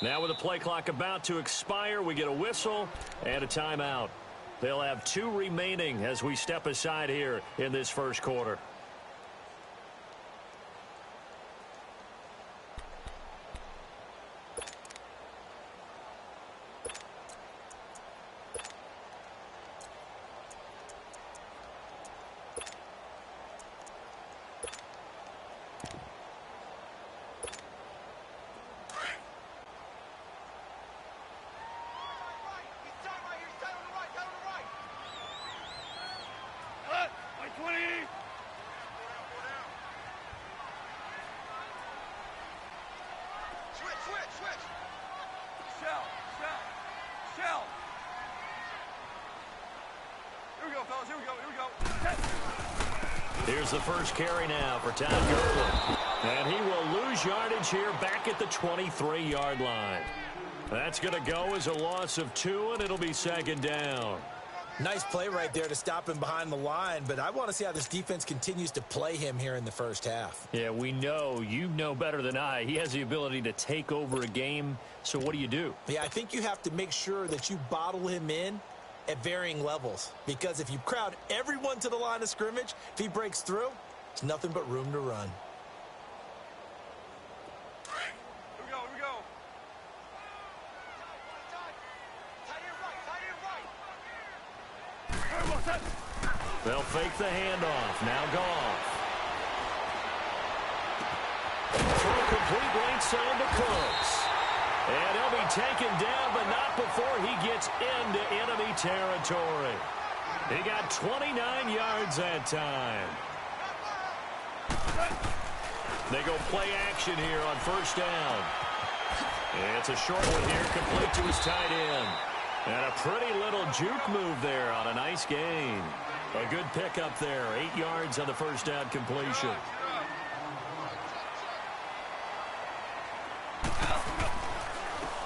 Now with the play clock about to expire, we get a whistle and a timeout. They'll have 2 remaining as we step aside here in this first quarter. Here's the first carry now for Todd Gurley. And he will lose yardage here back at the 23-yard line. That's going to go as a loss of 2, and it'll be second down. Nice play right there to stop him behind the line, but I want to see how this defense continues to play him here in the first half. Yeah, we know. You know better than I. He has the ability to take over a game, so what do you do? Yeah, I think you have to make sure that you bottle him in at varying levels, because if you crowd everyone to the line of scrimmage, if he breaks through, it's nothing but room to run. Here we go. They'll fake the handoff. Now Goff. Throw complete right side to Cooks. And he'll be taken down, but not before he gets into enemy territory. He got 29 yards that time. They go play action here on first down. It's a short one here, complete to his tight end. And a pretty little juke move there on a nice gain. A good pickup there, 8 yards on the first down completion.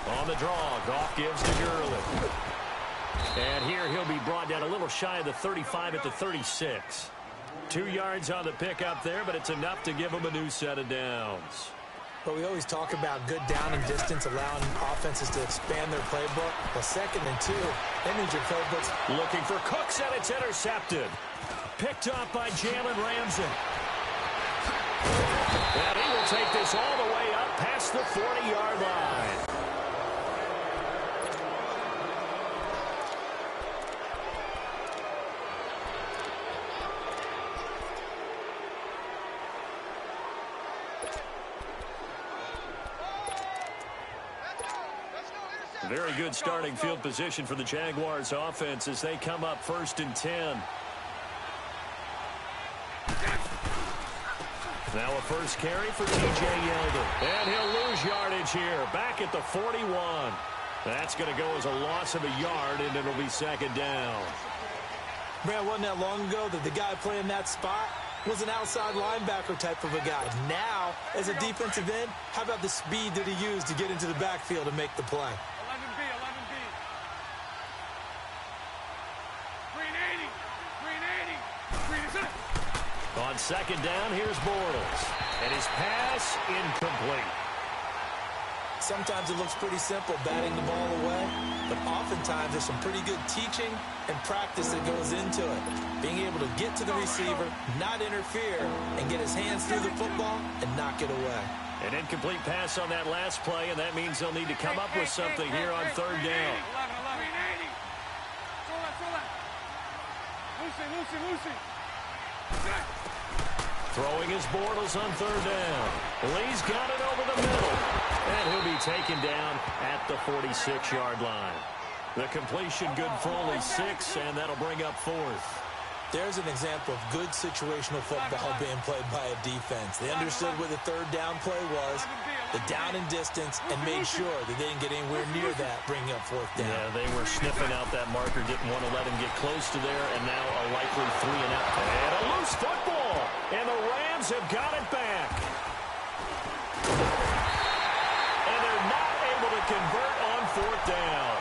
On the draw, Goff gives to Gurley. And here he'll be brought down a little shy of the 35 at the 36. 2 yards on the pickup there, but it's enough to give him a new set of downs. But we always talk about good down and distance, allowing offenses to expand their playbook. Well, 2nd and 2, that means your playbook's looking for Cooks, and it's intercepted. Picked up by Jalen Ramsey. And he will take this all the way up past the 40-yard line. Very good starting field position for the Jaguars offense as they come up 1st and 10. Now a first carry for T.J. Yeldon. And he'll lose yardage here back at the 41. That's going to go as a loss of a yard, and it'll be second down. Man, wasn't that long ago that the guy playing that spot was an outside linebacker type of a guy. Now, as a defensive end, how about the speed that he used to get into the backfield and make the play? 11B. 380. On second down, here's Bortles. And his pass incomplete. Sometimes it looks pretty simple, batting the ball away, but oftentimes there's some pretty good teaching and practice that goes into it. Being able to get to the receiver, not interfere, and get his hands through the football and knock it away. An incomplete pass on that last play, and that means they'll need to come up with something here on third down. 11. Lucy. Throwing his Bortles on third down. Lee's got it over the middle. And he'll be taken down at the 46-yard line. The completion good for only 6, and that'll bring up 4th. There's an example of good situational football being played by a defense. They understood where the third down play was, the down and distance, and made sure that they didn't get anywhere near that, bringing up 4th down. Yeah, they were sniffing out that marker, didn't want to let him get close to there, and now a likely 3 and out. And a loose football, and the Rams have got it back. And they're not able to convert on 4th down.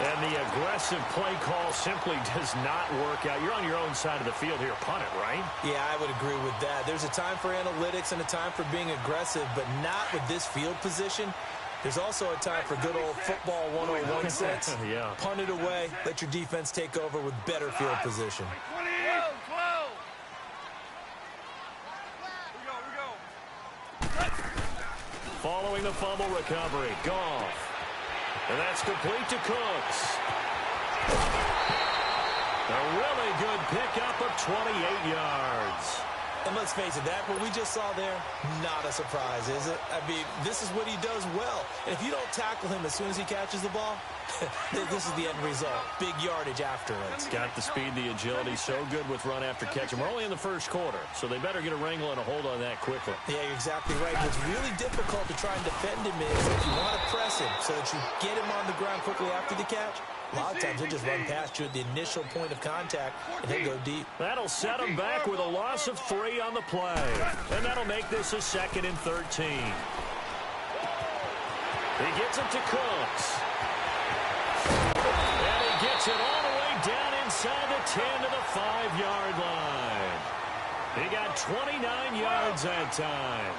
And the aggressive play call simply does not work out. You're on your own side of the field here. Punt it, right? Yeah, I would agree with that. There's a time for analytics and a time for being aggressive, but not with this field position. There's also a time for good old football 101 sets. Yeah. Punt it away, let your defense take over with better field position. 12. We go. Following the fumble recovery, Goff. And that's complete to Cooks. A really good pickup of 28 yards. And let's face it, that what we just saw there, not a surprise, is it? I mean, this is what he does well. And if you don't tackle him as soon as he catches the ball, this is the end result. Big yardage afterwards. Got the speed, the agility, so good with run after catch. And we're only in the first quarter, so they better get a wrangle and a hold on that quickly. Yeah, you're exactly right. What's really difficult to try and defend him is if you want to press him so that you get him on the ground quickly after the catch. A lot of times he'll just run past you at the initial point of contact, and he'll go deep. That'll set him back with a loss of 3 on the play. And that'll make this a 2nd and 13. He gets it to Cooks. And he gets it all the way down inside the 10 to the 5-yard line. He got 29 yards that time.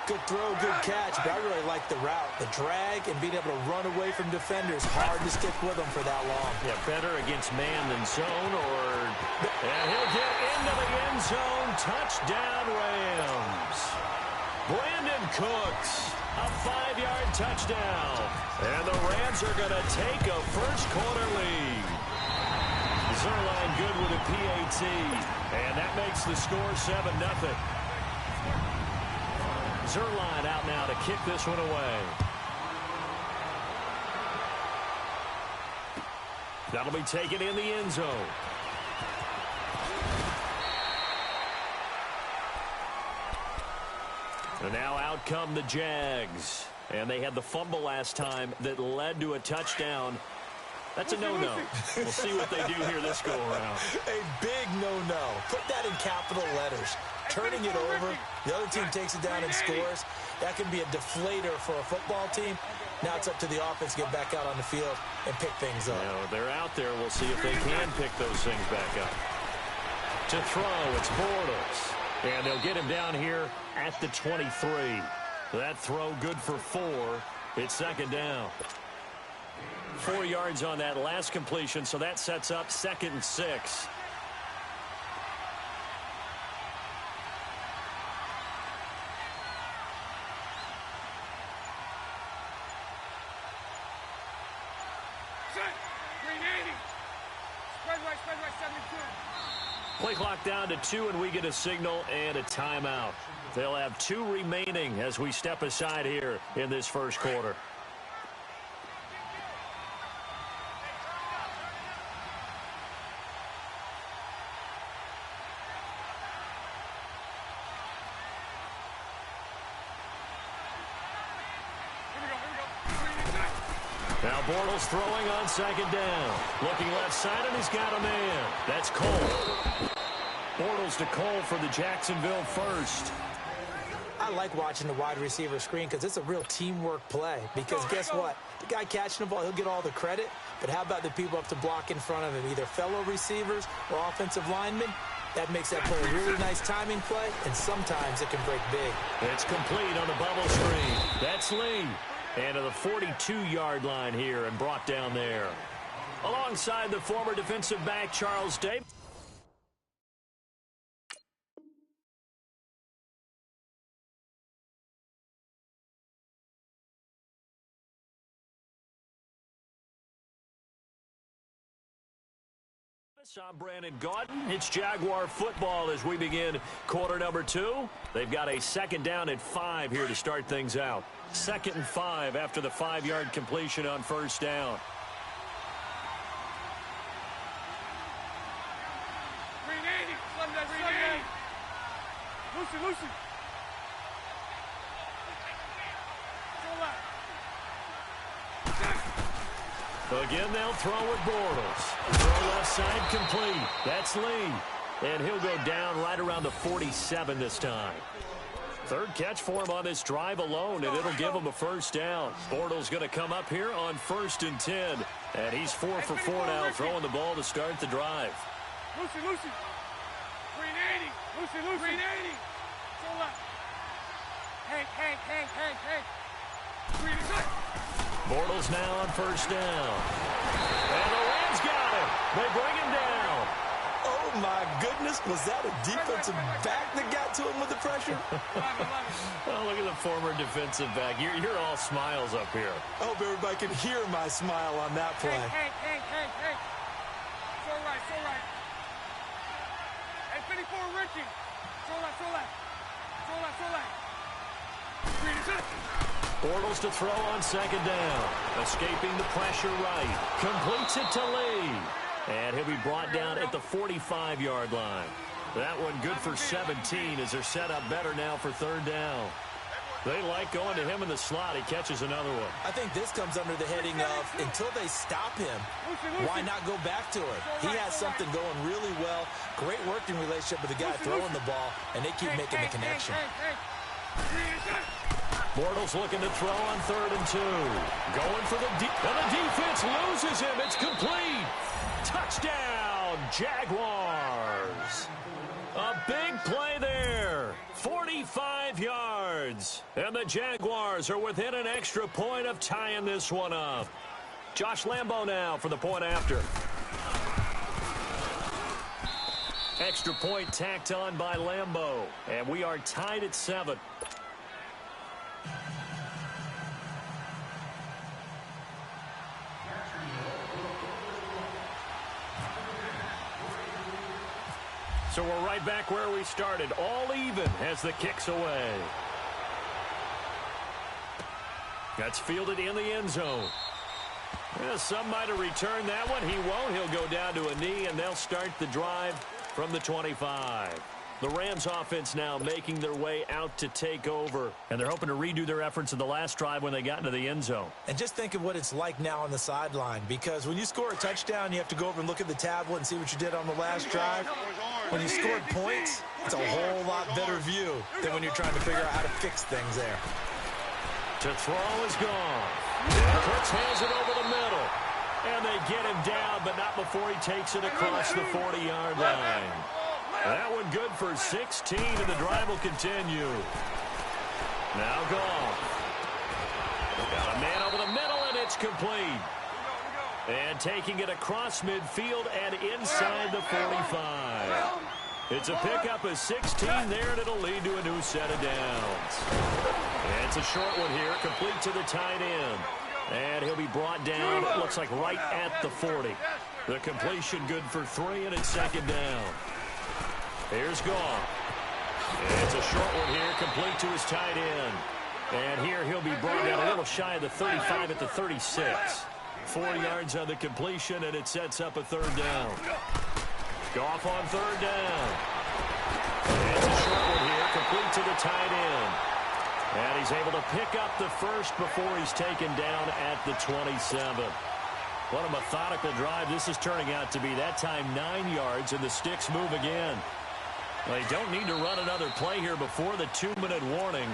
Good throw, good catch, but I really like the route. The drag and being able to run away from defenders, hard to stick with them for that long. Yeah, better against man than zone, and he'll get into the end zone. Touchdown, Rams. Brandon Cooks, a 5-yard touchdown. And the Rams are going to take a first-quarter lead. Zerline good with a PAT, and that makes the score 7-0. Zerline out now to kick this one away. That'll be taken in the end zone. And now out come the Jags. And they had the fumble last time that led to a touchdown. That's a no-no. We'll see what they do here this go-around. A big no-no. Put that in capital letters. Turning it over, the other team takes it down and scores. That can be a deflator for a football team. Now it's up to the offense to get back out on the field and pick things up. You know, they're out there. We'll see if they can pick those things back up. To throw, it's Bortles. And they'll get him down here at the 23. That throw good for 4. It's 2nd down. 4 yards on that last completion, so that sets up 2nd and 6. Spread right, 72. Play clock down to 2, and we get a signal and a timeout. They'll have 2 remaining as we step aside here in this first quarter. Now Bortles throwing on 2nd down. Looking left side, and he's got a man. That's Cole. Bortles to Cole for the Jacksonville first. I like watching the wide receiver screen because it's a real teamwork play. Because guess what? The guy catching the ball, he'll get all the credit. But how about the people up to block in front of him, either fellow receivers or offensive linemen? That makes that play a really nice timing play, and sometimes it can break big. It's complete on the bubble screen. That's Lee. And to the 42-yard line here and brought down there. Alongside the former defensive back, Charles Davis. I'm Brandon Gaudin. It's Jaguar football as we begin quarter number 2. They've got a 2nd down and 5 here to start things out. 2nd and 5 after the 5-yard completion on 1st down. Lucy. Again, they'll throw with Bortles. Throw left side complete. That's Lee. And he'll go down right around the 47 this time. 3rd catch for him on this drive alone, and it'll give him a 1st down. Bortles going to come up here on 1st and 10. And he's 4 for 4 now, throwing the ball to start the drive. Lucy. 380. Lucy. 380. Go left. Hank. Bortles now on first down. And the Rams got him. They bring him down. Oh, my goodness. Was that a defensive back that got to him with the pressure? Oh, look at the former defensive back. You're all smiles up here. I hope everybody can hear my smile on that play. Hey. It's all right, it's all right. Hey, 54, Richie. It's all right, it's all right. It's all right, it's all right. Bortles to throw on second down. Escaping the pressure right. Completes it to Lee. And he'll be brought down at the 45-yard line. That one good for 17 as they're set up better now for third down. They like going to him in the slot. He catches another one. I think this comes under the heading of until they stop him, why not go back to it? He has something going really well. Great working relationship with the guy throwing the ball, and they keep making the connection. Bortles looking to throw on 3rd and 2. Going for the deep. And the defense loses him. It's complete. Touchdown, Jaguars. A big play there. 45 yards. And the Jaguars are within an extra point of tying this one up. Josh Lambo now for the point after. Extra point tacked on by Lambo. And we are tied at 7. So we're right back where we started. All even as the kick's away. That's fielded in the end zone. Yeah, some might have returned that one. He won't. He'll go down to a knee, and they'll start the drive from the 25. The Rams offense now making their way out to take over. And they're hoping to redo their efforts in the last drive when they got into the end zone. And just think of what it's like now on the sideline. Because when you score a touchdown, you have to go over and look at the tablet and see what you did on the last drive. When you scored points, it's a whole lot better view than when you're trying to figure out how to fix things there. To throw is gone. Cooks has it over the middle. And they get him down, but not before he takes it across the 40-yard line. That one good for 16, and the drive will continue. Now Goff. Got a man over the middle, and it's complete. And taking it across midfield and inside the 45. It's a pickup of 16 there, and it'll lead to a new set of downs. And it's a short one here, complete to the tight end. And he'll be brought down, it looks like right at the 40. The completion good for 3, and it's second down. Here's Goff. It's a short one here, complete to his tight end. And here he'll be brought down a little shy of the 35 at the 36. 4 yards on the completion, and it sets up a third down. Goff on third down. It's a short one here, complete to the tight end. And he's able to pick up the first before he's taken down at the 27. What a methodical drive this is turning out to be. That time 9 yards, and the sticks move again. They don't need to run another play here before the 2-minute warning.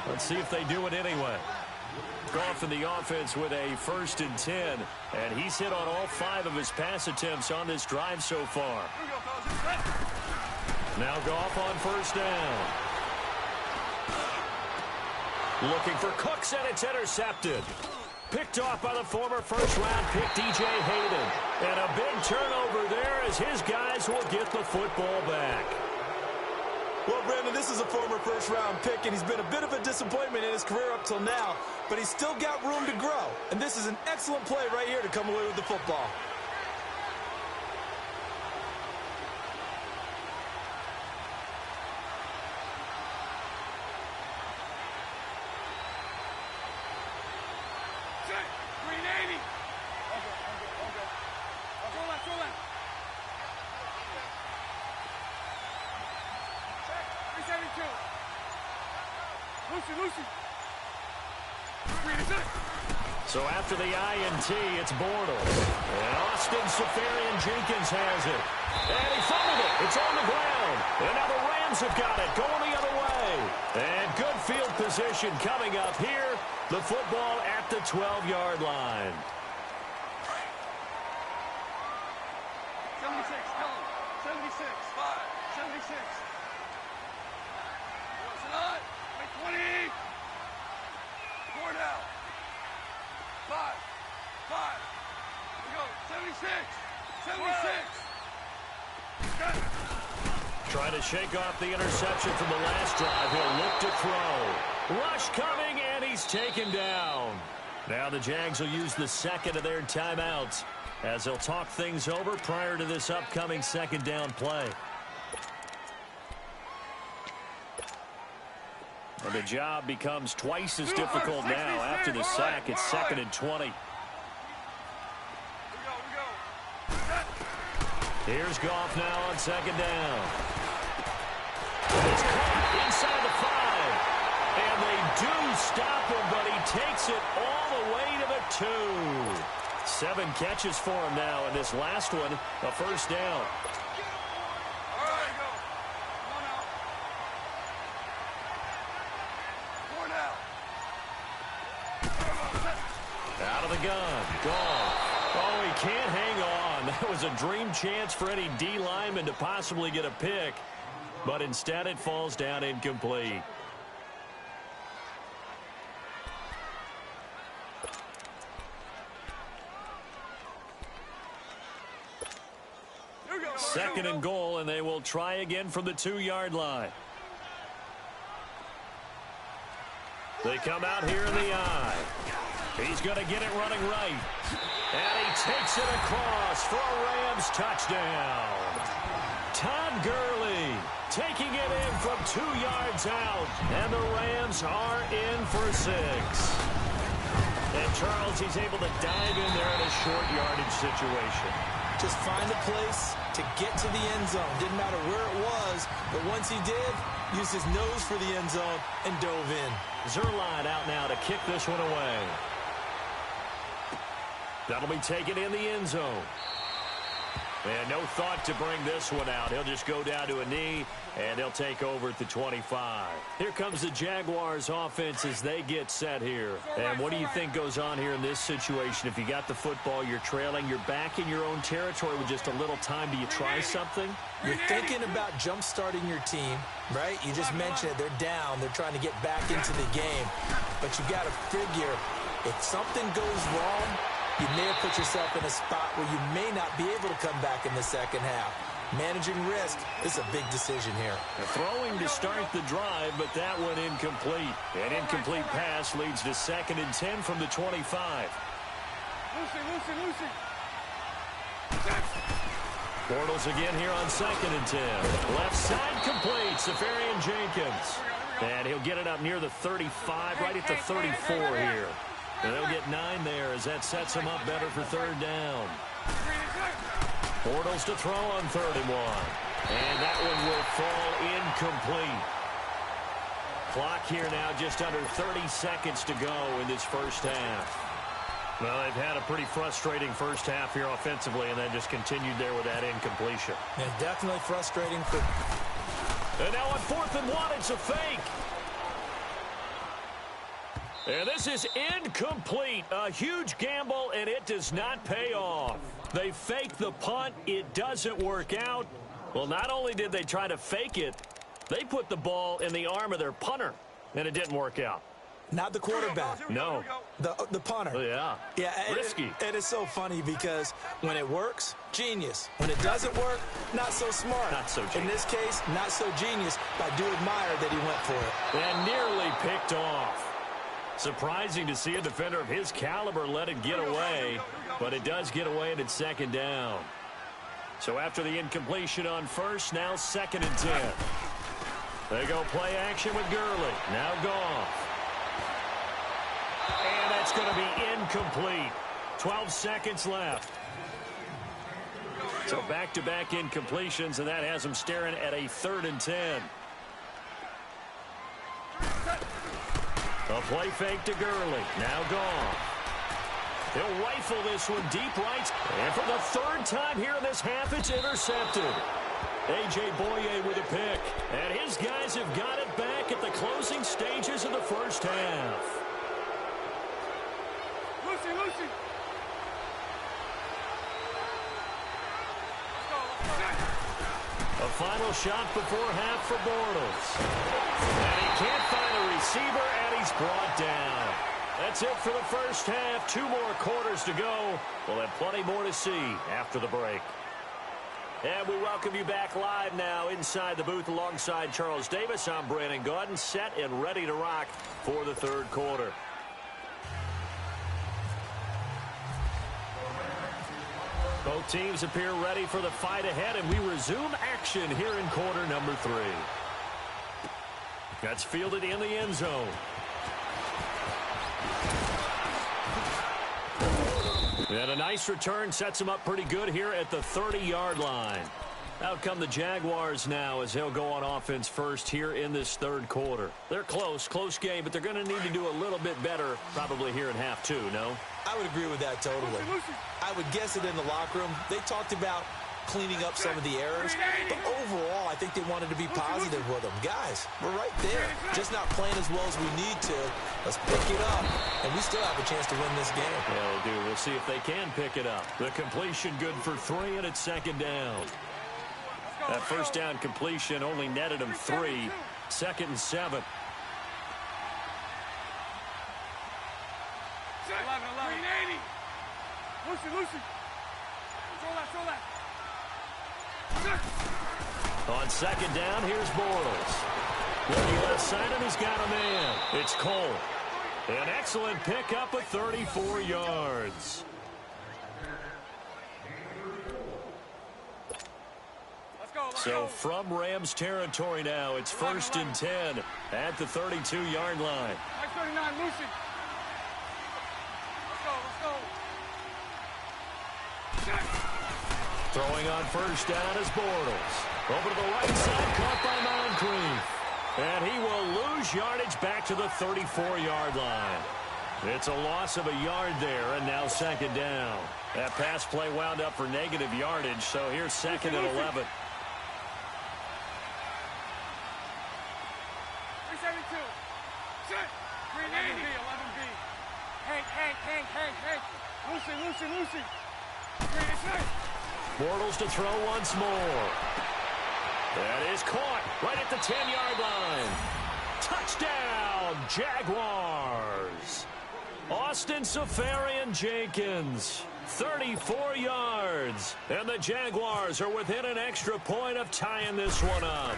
Let's see if they do it anyway. Goff in the offense with a 1st and 10, and he's hit on all 5 of his pass attempts on this drive so far. Now Goff on first down. Looking for Cooks, and it's intercepted. Picked off by the former first-round pick, DJ Hayden. And a big turnover there as his guys will get the football back. Well, Brandon, this is a former first-round pick, and he's been a bit of a disappointment in his career up till now, but he's still got room to grow. And this is an excellent play right here to come away with the football. So after the INT, it's Bortles. And Austin Seferian-Jenkins has it. And he fumbled it. It's on the ground. And now the Rams have got it, going the other way. And good field position coming up here. The football at the 12-yard line. 76, tell him. 76, 5, 76. What's it on? 20. 4 down. Trying to shake off the interception from the last drive. He'll look to throw. Rush coming, and he's taken down. Now the Jags will use the second of their timeouts as they'll talk things over prior to this upcoming second down play. And the job becomes twice as difficult now after the sack. It's 2nd and 20. Here's Goff now on 2nd down. It's caught inside the 5. And they do stop him, but he takes it all the way to the 2. 7 catches for him now, and this last one, a first down. Out of the gun. Gone. Oh, he can't hang on. That was a dream chance for any D lineman to possibly get a pick, but instead it falls down incomplete. Second and goal, and they will try again from the 2-yard line. They come out here in the eye. He's going to get it running right. And he takes it across for a Rams touchdown. Todd Gurley taking it in from 2 yards out. And the Rams are in for 6. And Charles, he's able to dive in there in a short yardage situation. Just find a place to get to the end zone. Didn't matter where it was, but once he did, used his nose for the end zone and dove in. Zerline out now to kick this one away. That'll be taken in the end zone. And no thought to bring this one out. He'll just go down to a knee, and he'll take over at the 25. Here comes the Jaguars offense as they get set here. And what do you think goes on here in this situation? If you got the football, you're trailing, you're back in your own territory with just a little time. Do you try something? You're thinking about jump-starting your team, right? You just mentioned it. They're down. They're trying to get back into the game. But you got to figure if something goes wrong, you may have put yourself in a spot where you may not be able to come back in the second half. Managing risk is a big decision here. Throwing to start the drive, but that one incomplete. An incomplete pass leads to 2nd and 10 from the 25. Lucy. Bortles again here on 2nd and 10. Left side complete. Safarian Jenkins. And he'll get it up near the 35, right at the 34 here. And they'll get 9 there as that sets him up better for 3rd down. Bortles to throw on 3rd and 1. And that one will fall incomplete. Clock here now just under 30 seconds to go in this first half. Well, they've had a pretty frustrating first half here offensively, and then just continued there with that incompletion. And definitely frustrating for... And now on 4th and 1, it's a fake. And this is incomplete. A huge gamble, and it does not pay off. They fake the punt. It doesn't work out. Well, not only did they try to fake it, they put the ball in the arm of their punter, and it didn't work out. Not the quarterback. No. The punter. Yeah. Risky. It is so funny because when it works, genius. When it doesn't work, not so smart. Not so genius. In this case, not so genius, but I do admire that he went for it. And nearly picked off. Surprising to see a defender of his caliber let it get away, but it does get away and it's 2nd down. So after the incompletion on 1st, now 2nd and 10. They go play action with Gurley. Now Goff. And that's going to be incomplete. 12 seconds left. So back-to-back incompletions, and that has them staring at a 3rd and 10. A play fake to Gurley. Now Goff. He'll rifle this one deep right. And for the 3rd time here in this half, it's intercepted. A.J. Boye with a pick. And his guys have got it back at the closing stages of the first half. Lucy. A final shot before half for Bortles. And he can't find a receiver, and he's brought down. That's it for the first half. 2 more quarters to go. We'll have plenty more to see after the break. And we welcome you back live now inside the booth alongside Charles Davis. I'm Brandon Gaudin, set and ready to rock for the third quarter. Both teams appear ready for the fight ahead, and we resume action here in quarter number 3. That's fielded in the end zone. And a nice return sets him up pretty good here at the 30-yard line. Out come the Jaguars now as they'll go on offense first here in this third quarter. They're close game, but they're going to need to do a little bit better probably here in half 2, no? I would agree with that totally. I would guess it in the locker room. They talked about cleaning up some of the errors, but overall, I think they wanted to be positive with them. Guys, we're right there. Just not playing as well as we need to. Let's pick it up, and we still have a chance to win this game. Yeah, they do. We'll see if they can pick it up. The completion good for 3, and it's second down. That first down completion only netted him 3. Second and 7. 11. Lucy. Throw that. On second down, here's Bortles. Looking left side, and he's got a man. It's Cole. An excellent pickup of 34 yards. So from Rams territory now, it's first and 10 at the 32-yard line. 39, Lucy. Let's go. Throwing on first down is Bortles. Over to the right side, caught by Moncrief. And he will lose yardage back to the 34-yard line. It's a loss of a yard there, and now second down. That pass play wound up for negative yardage, so here's second and 11. 372. Set. 380. 11B. Hank. Lucy. 380. Bortles to throw once more. That is caught right at the 10-yard line. Touchdown, Jaguars. Austin Seferian-Jenkins, 34 yards. And the Jaguars are within an extra point of tying this one up.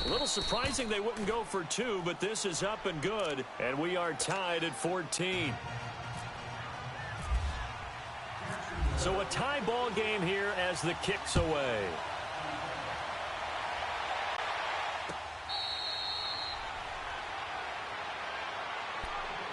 A little surprising they wouldn't go for 2, but this is up and good. And we are tied at 14. So a tie ball game here as the kick's away.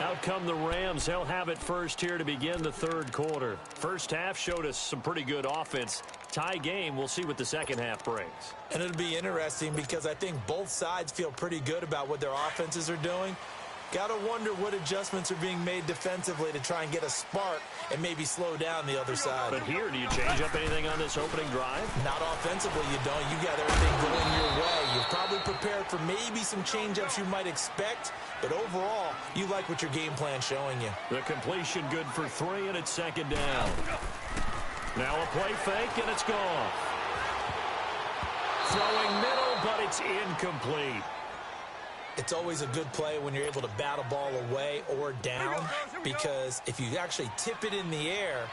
Out come the Rams. They'll have it first here to begin the third quarter. First half showed us some pretty good offense. Tie game, we'll see what the second half brings. And it'll be interesting because I think both sides feel pretty good about what their offenses are doing. Got to wonder what adjustments are being made defensively to try and get a spark and maybe slow down the other side. But here, do you change up anything on this opening drive? Not offensively, you don't. You got everything going your way. You're probably prepared for maybe some change-ups you might expect, but overall, you like what your game plan's showing you. The completion good for 3, and it's second down. Now a play fake, and it's gone. Throwing middle, but it's incomplete. It's always a good play when you're able to bat a ball away or down, because if you actually tip it in the air,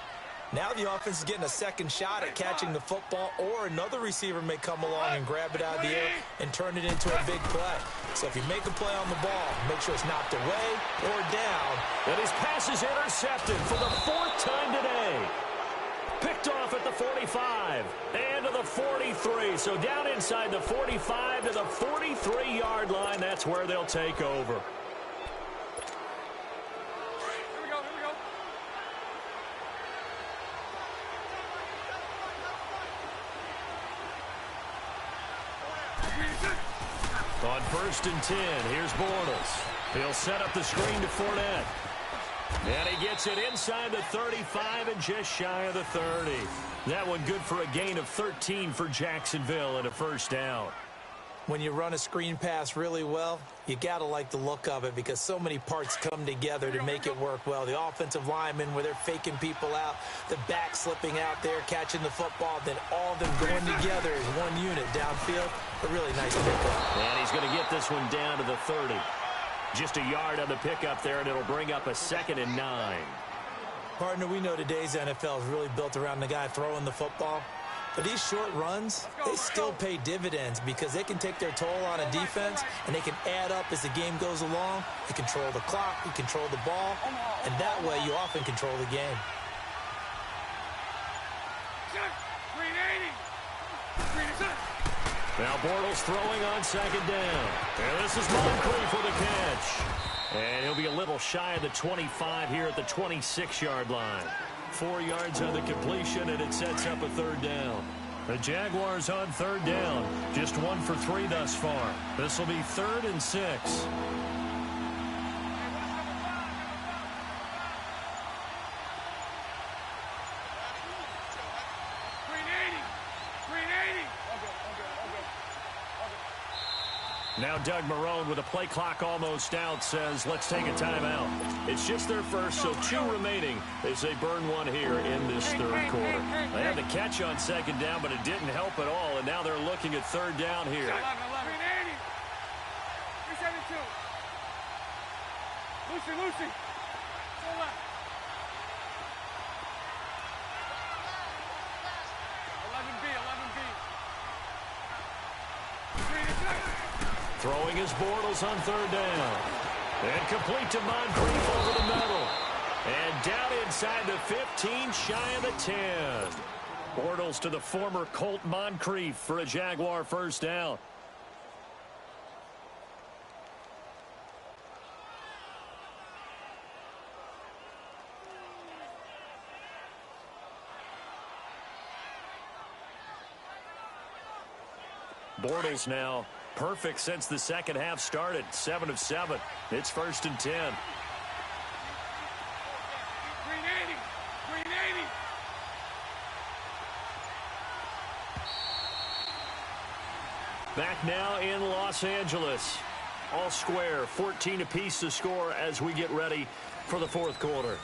now the offense is getting a second shot at catching the football, or another receiver may come along and grab it out of the air and turn it into a big play. So if you make a play on the ball, make sure it's knocked away or down. And his pass is intercepted for the 4th time today. Picked off at the 45 and to the 43. So down inside the 45 to the 43-yard line. That's where they'll take over. Here we go. On first and 10, here's Bortles. He'll set up the screen to Fournette. And he gets it inside the 35 and just shy of the 30. That one good for a gain of 13 for Jacksonville and a first down. When you run a screen pass really well, you got to like the look of it because so many parts come together to make it work well. The offensive linemen where they're faking people out, the back slipping out there, catching the football, then all of them going together as one unit downfield. A really nice pickup. And he's going to get this one down to the 30. Just a yard on the pickup there, and it'll bring up a 2nd and 9. Partner, we know today's NFL is really built around the guy throwing the football. But these short runs, they still pay dividends because they can take their toll on a defense, and they can add up as the game goes along. You control the clock, you control the ball, and that way you often control the game. Now Bortles throwing on second down. And this is Moncrief for the catch. And he'll be a little shy of the 25 here at the 26-yard line. 4 yards on the completion, and it sets up a third down. The Jaguars on third down. Just 1 for 3 thus far. This will be 3rd and 6. Now Doug Marrone, with a play clock almost out, says, let's take a timeout. It's just their first, so 2 remaining as they burn one here in this third quarter. They had the catch on second down, but it didn't help at all, and now they're looking at third down here. 372. Lucy. Go left. 11B. Throwing his Bortles on third down. And complete to Moncrief over the middle. And down inside the 15, shy of the 10. Bortles to the former Colt Moncrief for a Jaguar first down. Bortles now perfect since the second half started. 7 of 7. It's 1st and 10. 380. Back now in Los Angeles. All square, 14 apiece to score as we get ready for the fourth quarter.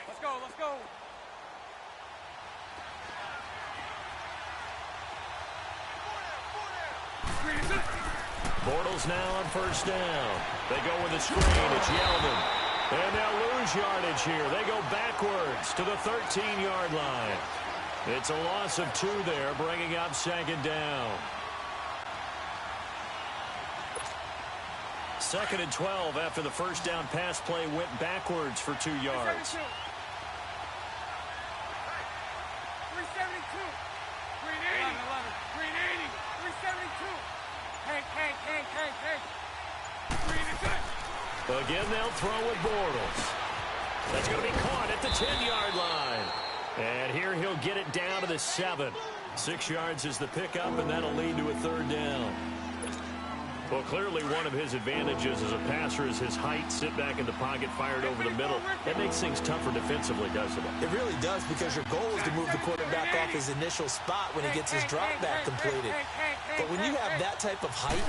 Let's go. Bortles now on first down. They go with a screen. It's Yeldon. And they'll lose yardage here. They go backwards to the 13-yard line. It's a loss of 2 there, bringing up second down. 2nd and 12 after the first down pass play went backwards for 2 yards. 372. 380. 372. Hank. Again, they'll throw with Bortles. That's going to be caught at the 10-yard line. And here he'll get it down to the 7. 6 yards is the pickup, and that'll lead to a third down. Well, clearly one of his advantages as a passer is his height. Sit back in the pocket, fired over the middle. That makes things tougher defensively, doesn't it? It really does, because your goal is to move the quarterback off his initial spot when he gets his drop back completed. But when you have that type of height,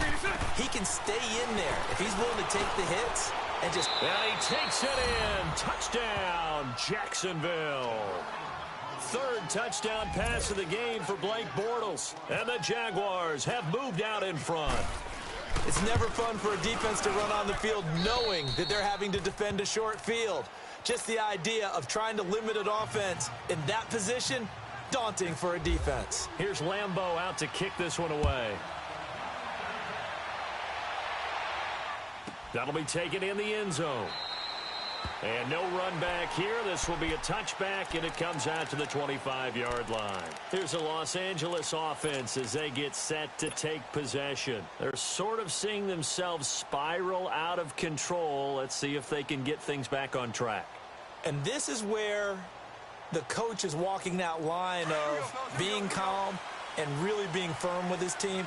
he can stay in there if he's willing to take the hits and just... And he takes it in. Touchdown, Jacksonville. 3rd touchdown pass of the game for Blake Bortles. And the Jaguars have moved out in front. It's never fun for a defense to run on the field knowing that they're having to defend a short field. Just the idea of trying to limit an offense in that position, daunting for a defense. Here's Lambeau out to kick this one away. That'll be taken in the end zone. And no run back here. This will be a touchback, and it comes out to the 25-yard line. Here's a Los Angeles offense as they get set to take possession. They're sort of seeing themselves spiral out of control. Let's see if they can get things back on track. And this is where the coach is walking that line of being calm and really being firm with his team.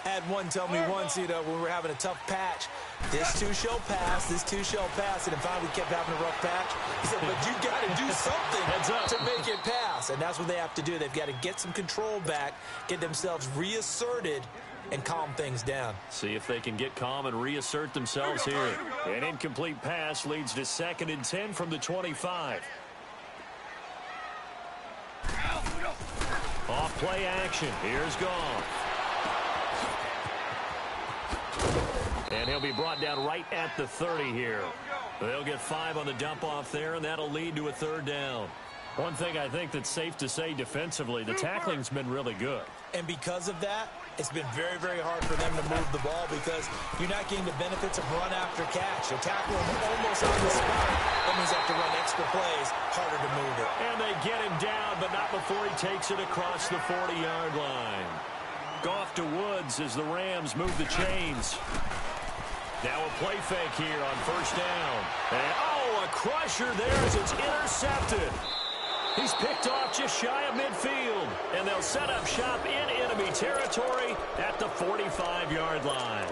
I had one tell me once, when we were having a tough patch, this too shall pass, and then finally we kept having a rough patch. He said, but you got to do something to make it pass, and that's what they have to do. They've got to get some control back, get themselves reasserted, and calm things down. See if they can get calm and reassert themselves here. An incomplete pass leads to 2nd and 10 from the 25. Off play action. Here's Goff. And he'll be brought down right at the 30 here. They'll get 5 on the dump-off there, and that'll lead to a 3rd down. One thing I think that's safe to say defensively, the tackling's been really good. And because of that, it's been very, very hard for them to move the ball because you're not getting the benefits of run after catch. You're tackling almost on the spot. That means they have to run extra plays, harder to move it. And they get him down, but not before he takes it across the 40-yard line. Goff to Woods as the Rams move the chains. Now a play fake here on 1st down. And, a crusher there as it's intercepted. He's picked off just shy of midfield. And they'll set up shop in enemy territory at the 45-yard line.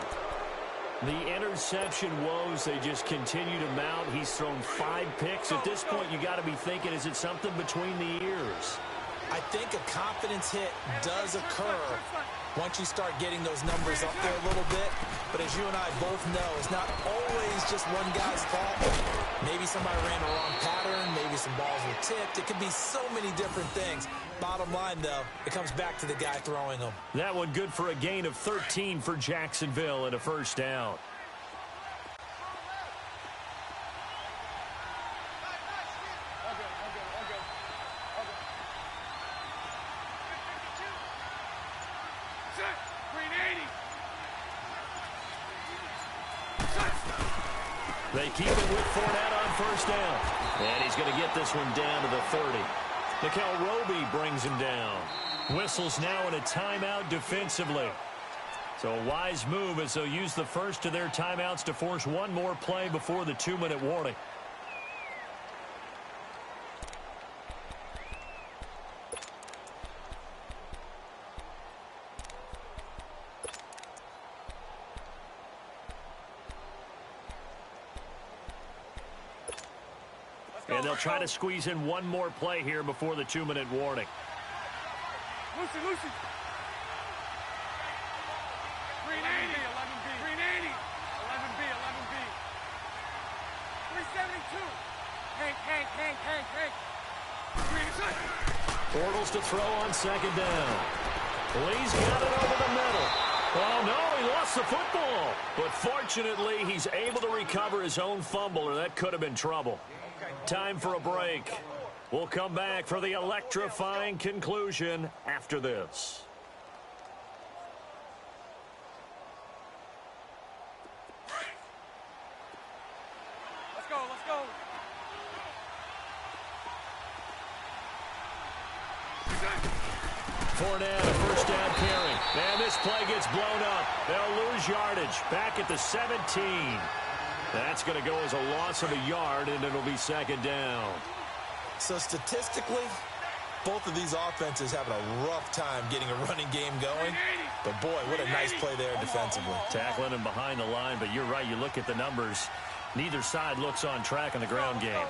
The interception woes, they just continue to mount. He's thrown 5 picks. At this point, you got to be thinking, is it something between the ears? I think a confidence hit does occur once you start getting those numbers up there a little bit. But as you and I both know, it's not always just one guy's fault. Maybe somebody ran the wrong pattern. Maybe some balls were tipped. It could be so many different things. Bottom line, though, it comes back to the guy throwing them. That one good for a gain of 13 for Jacksonville and a 1st down. They keep it with Fournette on 1st down. And he's going to get this one down to the 30. Nickel Roby brings him down. Whistles now in a timeout defensively. So a wise move as they'll use the first of their timeouts to force one more play before the 2-minute warning. And they'll try to squeeze in one more play here before the 2-minute warning. Lucy. 380, 11B. 380, 11B, 11B. 372. Hank. 386. Bortles to throw on 2nd down. Lee's got it over the middle. Oh, no, he lost the football. But fortunately, he's able to recover his own fumble, or that could have been trouble. Time for a break. We'll come back for the electrifying conclusion after this. Let's go. Fournette, a 1st down carry. And this play gets blown up. They'll lose yardage back at the 17. That's going to go as a loss of a yard, and it'll be 2nd down. So statistically, both of these offenses having a rough time getting a running game going. But, boy, what a nice play there defensively. Tackling him behind the line, but you're right. You look at the numbers. Neither side looks on track in the ground game.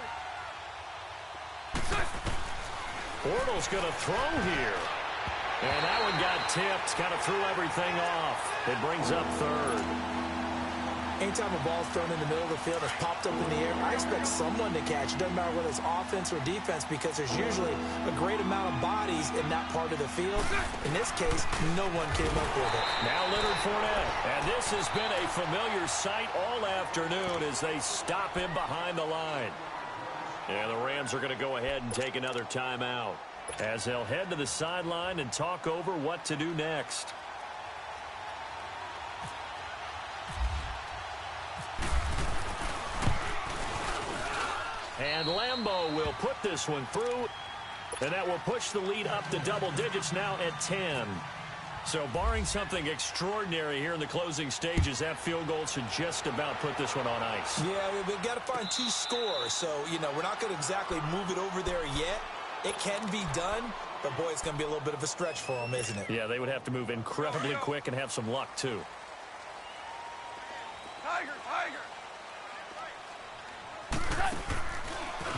Bortles going to throw here. And that one got tipped. Kind of threw everything off. It brings up 3rd. Anytime a ball's thrown in the middle of the field, it's popped up in the air, I expect someone to catch. It doesn't matter whether it's offense or defense because there's usually a great amount of bodies in that part of the field. In this case, no one came up with it. Now Leonard Fournette. And this has been a familiar sight all afternoon as they stop him behind the line. And the Rams are going to go ahead and take another timeout as they'll head to the sideline and talk over what to do next. And Lambeau will put this one through, and that will push the lead up to double digits now at 10. So barring something extraordinary here in the closing stages, that field goal should just about put this one on ice. Yeah, we've got to find 2 scores. So, we're not going to exactly move it over there yet. It can be done, but, boy, it's going to be a little bit of a stretch for them, isn't it? Yeah, they would have to move incredibly quick and have some luck, too. Tiger.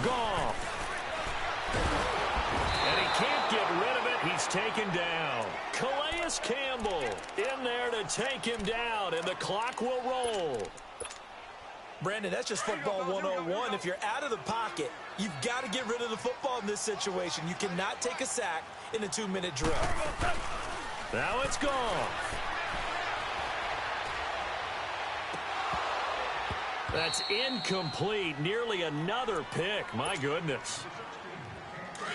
Goff. And he can't get rid of it. He's taken down. Calais Campbell in there to take him down, and the clock will roll. Brandon, that's just football 101. If you're out of the pocket, you've got to get rid of the football in this situation. You cannot take a sack in a 2-minute drill. Now it's Goff. That's incomplete. Nearly another pick. My goodness.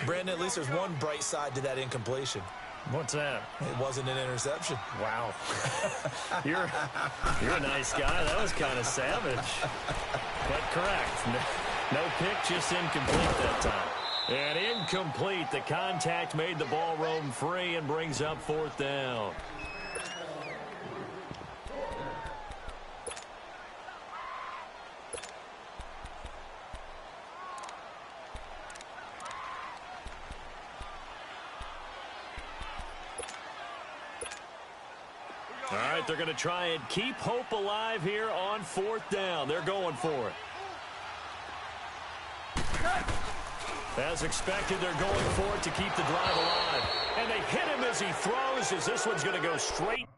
Brandon, at least there's one bright side to that incompletion. What's that? It wasn't an interception. Wow. You're a nice guy. That was kind of savage. But correct. No pick, just incomplete that time. And incomplete. The contact made the ball roam free and brings up 4th down. All right, they're going to try and keep hope alive here on 4th down. They're going for it. As expected, they're going for it to keep the drive alive. And they hit him as he throws, as this one's going to go straight